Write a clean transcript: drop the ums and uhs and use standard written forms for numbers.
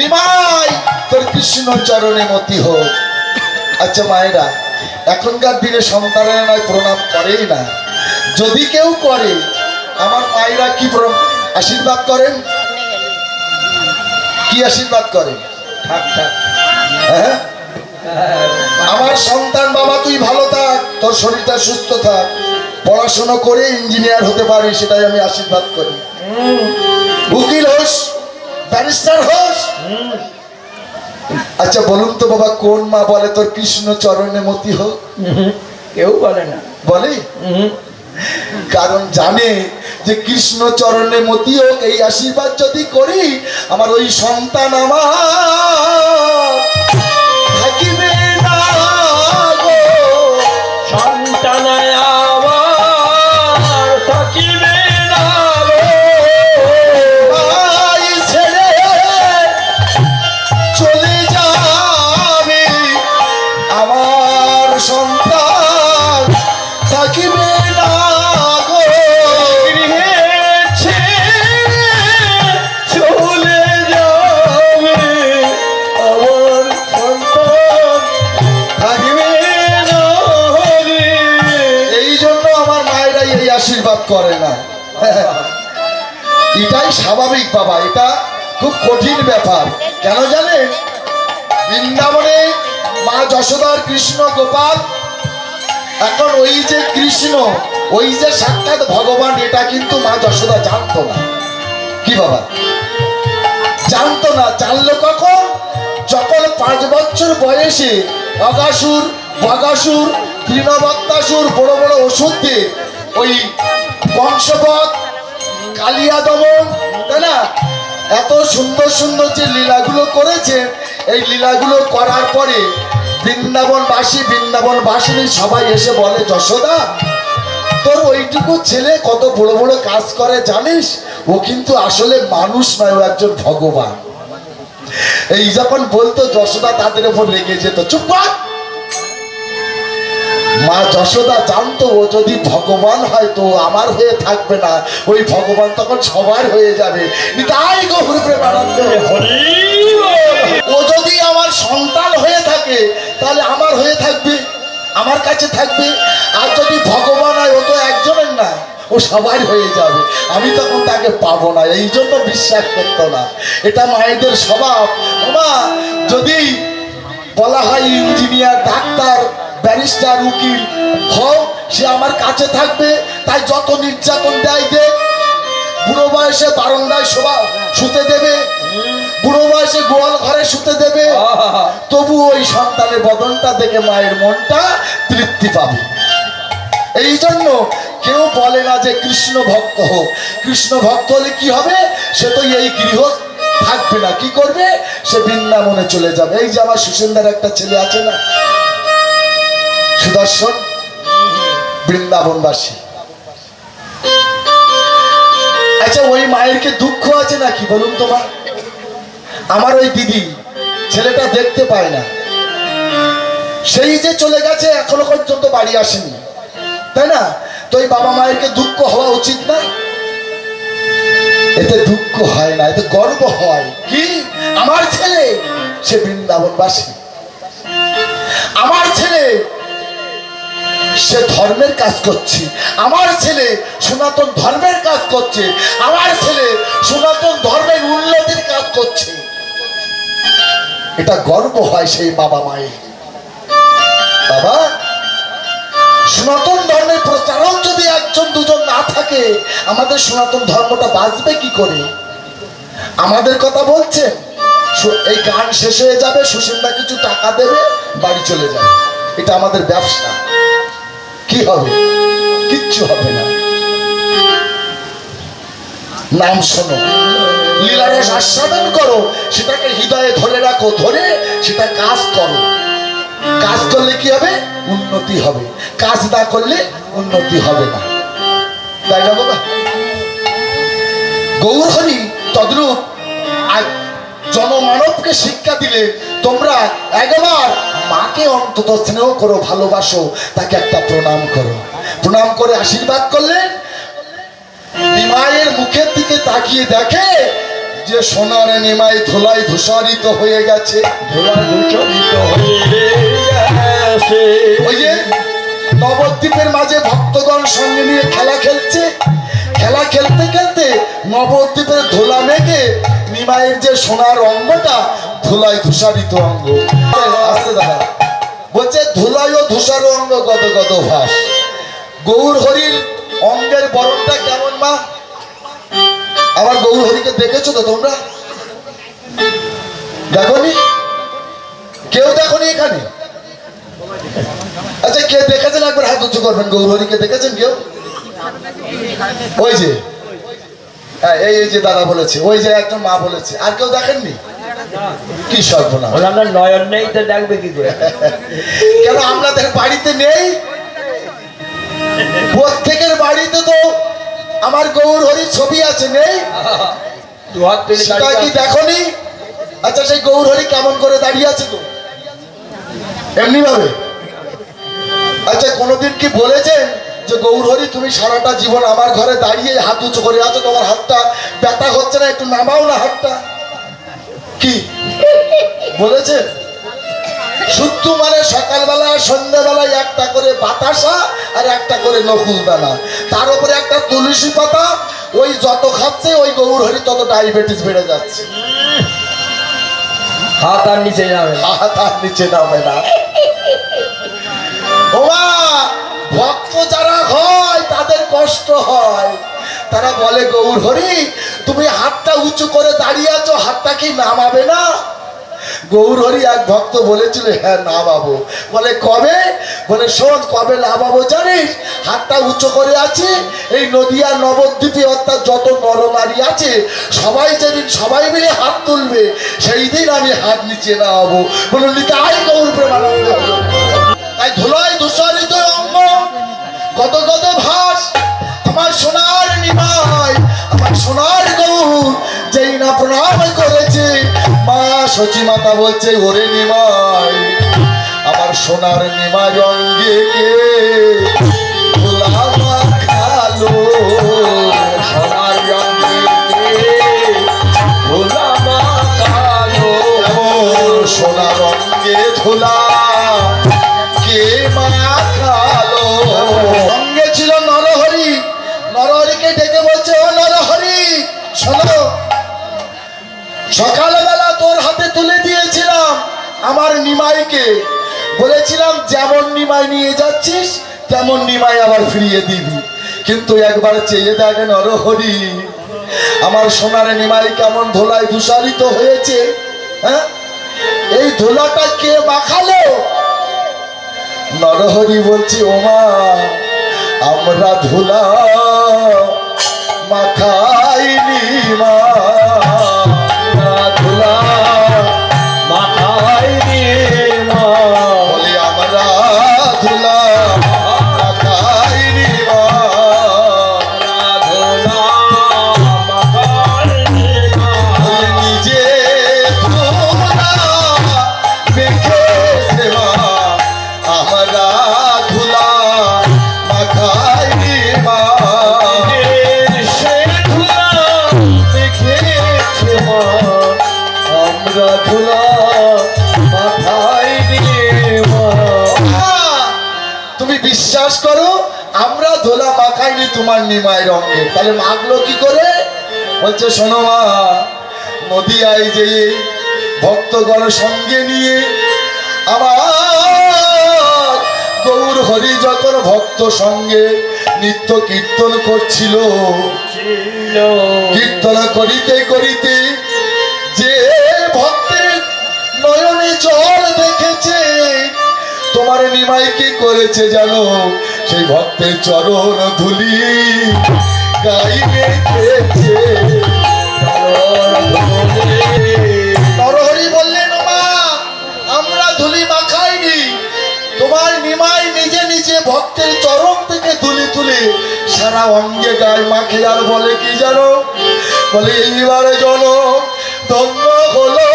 নিমাই তোর কৃষ্ণ চরণে মতি হোক। আচ্ছা মায়েরা, এখনকার দিনে সন্তানেরা নয় প্রণাম করেই না, যদি কেউ করে আমার মায়েরা কি আশীর্বাদ করেন, কি আশীর্বাদ করেন? থাক থাক। হ্যাঁ, আমার সন্তান বাবা তুই ভালো থাক, তোর শরীরটা সুস্থ থাক, পড়াশোনা করে ইঞ্জিনিয়ার হতে পারি, সেটাই আমি আশীর্বাদ করি। উকিল হোস, ব্যারিস্টার হোস। আচ্ছা বলুন তো বাবা, কোন মা বলে তোর কৃষ্ণ চরণে মতি হোক? কেউ বলে না। বলে? কারণ জানে যে কৃষ্ণ চরণে মতি হোক, এই আশীর্বাদ যদি করি আমার ওই সন্তান আমার থাকিবে না গো, সন্তান আমার থাকিবে না গো, ভাই ছেড়ে চলে যাবে আমার সন্তান থাকিবে না গো, গৃহে ছেড়ে চলে যাবে আমার সন্তান থাকিবে না রে। এই জন্য আমার মায়েরা এই আশীর্বাদ করে না। এটাই স্বাভাবিক বাবা, এটা খুব কঠিন ব্যাপার। কেন জানেন? বৃন্দাবনে মা যশোদার কৃষ্ণ গোপাল, এখন ওই যে কৃষ্ণ, ওই যে সাক্ষাৎ ভগবান, এটা কিন্তু মা যশোদা জানতো না। কি বাবা? জানতো না। জানলো কখন? যখন 5 বছর বয়সে অগাসুর, বগাসুর, তৃণবত্তাসুর বড় বড় ওষুধ দিয়ে ওই কংসবধ, কালিয়া দমন, তাই না, এত সুন্দর সুন্দর যে লীলাগুলো করেছে, এই লীলাগুলো করার পরে বৃন্দাবনবাসী, বৃন্দাবনবাসিনী সবাই এসে বলে, যশোদা তোর ওইটুকু ছেলে কত বড় বড় কাজ করে জানিস? ও কিন্তু আসলে মানুষ নয়, ও একজন ভগবান। এই যখন বলতো যশোদা তাদের উপর রেগে যেত। চুপ কর। মা যশোদা জানতো ও যদি ভগবান হয় তো আমার হয়ে থাকবে না, ওই ভগবান তখন সবার হয়ে যাবে। তাই গৌর প্রেমানন্দ, ও যদি আমার সন্তান হয়ে থাকে তাহলে আমার হয়ে থাকবে, আমার কাছে থাকবে। আর যদি ভগবান হয়, ও তো একজনের না, ও সবার হয়ে যাবে, আমি তখন তাকে পাবো না। এই জন্য বিশ্বাস করতো না। এটা মায়েদের স্বভাব। মা যদি বলা হয় ইঞ্জিনিয়ার, ডাক্তার, ব্যারিস্টার, উকিল হও, সে আমার কাছে থাকবে, তাই যত নির্যাতন দেয় দেখ, বুড়ো বয়সে বারান্দায় শুতে দেবে, বুড়ো বয়সে গোয়াল ঘরে শুতে দেবে, তবু ওই সন্তানের বদনটা দেখে মায়ের মনটা তৃপ্তি পাবে। এই জন্য কেউ বলে না যে কৃষ্ণ ভক্ত হোক। কৃষ্ণ ভক্ত হলে কি হবে? সে তো এই গৃহ থাকবে না, কি করবে? সে বৃন্দাবনে চলে যাবে। এই যে আমার সুসেন্দার একটা ছেলে আছে না, সুদর্শন, বৃন্দাবনবাসী। আচ্ছা ওই মায়ের কি দুঃখ আছে নাকি বলুন তোমার? আমার ওই দিদি ছেলেটা দেখতে পায় না, সেই যে চলে গেছে, এখনো পর্যন্ত বাড়ি আসেনি, তাই না? তো এই বাবা মায়ের কি দুঃখ হওয়া উচিত না? এতে দুঃখ হয় না, এতে গর্ব হয়। কি আমার ছেলে সে বৃন্দাবনবাসী, আমার ছেলে সে ধর্মের কাজ করছে, আমার ছেলে সনাতন ধর্মের কাজ করছে, আমার ছেলে সনাতন ধর্মের উন্নতির কাজ করছে। এটা গর্ব হয় সেই বাবা মায়ের। বাবা, সনাতন ধর্মের প্রচারক যদি 1 2 না থাকে, আমাদের সনাতন ধর্মটা বাঁচবে কি করে? আমাদের কথা বলছে, এই গান শেষ হয়ে যাবে, সুসেন্দা কিছু টাকা দেবে, বাড়ি চলে যাবে, এটা আমাদের ব্যবসা। কি হবে? কিচ্ছু হবে না। নাম শোনো, লীলারস আস্বাদন করো, সেটাকে হৃদয়ে ধরে রাখো, ধরে সেটা কাজ করো। কাজ করলে কি হবে? উন্নতি হবে। কাজ না করলে উন্নতি হবে না, তাই না বাবা? গৌর হরি তদ্রূপ জনমানবকে শিক্ষা দিলে, তোমরা একবার মাকে অন্তত স্নেহ করো, ভালোবাসো, তাকে একটা প্রণাম করো। প্রণাম করে আশীর্বাদ করলেন। মায়ের মুখের দিকে তাকিয়ে দেখে যে সোনার নিমাই ধুলাই ধূসরিত হয়ে গেছে। ধুলা দূষিত হয়ে গেছে। ওই যে নবদ্বীপের মাঝে ভক্তগণ সঙ্গে নিয়ে খেলা খেলছে, খেলা খেলতে খেলতে নবদ্বীপের ধুলা মেঘে নিমাইয়ের যে সোনার অঙ্গটা ধুলাই ধূসরিত অঙ্গ। আসতে দাদা বলছে ধুলাই ও ধূসর অঙ্গ কত কত ভাস। গৌর হরির অঙ্গের বরণটা কেমন মা? আবার গৌর হরিকে দেখেছো তো তোমরা? দেখনি? কেউ দেখনি এখানে? আচ্ছা কে দেখেছেন একবার হাত উঁচু করবেন। গৌর হরিকে দেখেছেন কেউ? ওই যে হ্যাঁ এই যে দাদা বলেছে, ওই যে একজন মা বলেছে, আর কেউ দেখেননি? কি সর্বনাশ! ওনার নয়ন নেই তো দেখবে কি করে? কেন আমাদের বাড়িতে নেই? প্রত্যেকের বাড়িতে তো আমার গৌর হরির ছবি আছে, নেই? দুহাত তুলে সেটা কি দাঁড়িয়ে দেখনি? আচ্ছা সেই গৌর হরি কেমন করে দাঁড়িয়ে আছে তো? এমনি ভাবে? আচ্ছা কোনোদিন কি বলেছেন যে গৌর হরি তুমি সারাটা জীবন আমার ঘরে দাঁড়িয়ে হাত উঁচু করে আছো, তোমার হাতটা ব্যথা হচ্ছে না, একটু নামাও না হাতটা? কি বলেছে? শুদ্ধ মানে সকালবেলা সন্ধ্যাবেলায় একটা করে বাতাসা আর একটা করে নকুল দানা, তার উপরে একটা তুলসী পাতা, ওই যত খাচ্ছে ওই গৌর হরি তত ডায়াবেটিস বেড়ে যাচ্ছে। হাত আর নিচে যাবে না। হাত আর নিচে নামে না। ওমা ভক্ত যারা হয় তাদের কষ্ট হয়, তারা বলে গৌর হরি তুমি হাতটা উঁচু করে দাঁড়িয়ে আছো, হাতটা কি নামাবে না? গৌর হরি এক ভক্ত বলেছিল হ্যাঁ নামাবো। বলে কবে? বলে শোন কবে নামাবো জানিস? হাতটা উঁচু করে আছে, এই নদিয়া নবদ্বীপে অর্থাৎ যত নরনারী আছে সবাই যেদিন সবাই মিলে হাত তুলবে সেই দিন আমি হাত নিচে নামাবো। বলুন তাই গৌর প্রেমানন্দ। তাই ধুলাই ধূসরিত অঙ্গ কত কত ভাস। আমার সোনার নিমাই, আমার সোনার গৌর যেই না প্রণাম করেছে, মা সচি মাতা বলছে ওরে নিমাই আমার সোনার নিমাই অঙ্গে কে ধুলা মাখালো, সোনার রঙে ধুলা মাখালো। এমন সোনার অঙ্গে ধুলা কে মাখালো। সঙ্গে ছিল নরহরি, নরহরিকে ডেকে বলছে ও নরহরি শোনো, সকালবেলা তোর হাতে তুলে দিয়েছিলাম আমার নিমাইকে, বলেছিলাম যেমন নিমাই নিয়ে যাচ্ছিস তেমন নিমাই আবার ফিরিয়ে দিবি, কিন্তু একবার চেয়ে দেখ নরহরি আমার সোনার নিমাই কেমন ধুলায় ধূসরিত হয়েছে। হ্যাঁ এই ধুলাটা কে মাখালো? নরহরি বলছে ওমা আমরা ধুলা মাখাইনি মা, ধুলা মাথায় নিয়ে মা। বলে আমরা ধুলা মাখাইনি মা। ধুলা মাথায় নিয়ে মা। বলে নিজে ধুলা মেখেছে মা, আমরা ধুলা মাখাইনি মা। সে ধুলা মেখেছে মা, আমরা ধুলা মাথায় নিয়ে মা। তুমি বিশ্বাস করো আমরা ধুলা মাখাইনি তোমার নিমাই রঙে, তাহলে মাখলো কি করে? বলছে শোনো মা, নদিয়ায় যে ভক্তগণ সঙ্গে নিয়ে আমার গৌর হরি যখন ভক্ত সঙ্গে নিত্য কীর্তন করছিল, কীর্তন করিতে করিতে যে ভক্তের নয়নে জল দেখেছে, তোমার নিমাই কি করেছে জানো? সেই ভক্তের চরণ ধুলি গাই মেখেছে। নরহরি বললেন মা আমরা ধুলি মাখাইনি, তোমার নিমাই নিজে নিজে ভক্তের চরণ থেকে ধুলি তুলে সারা অঙ্গে গায়ে মাখে, আর বলে কি জানো? বলে এইবারে জনম ধন্য হলো।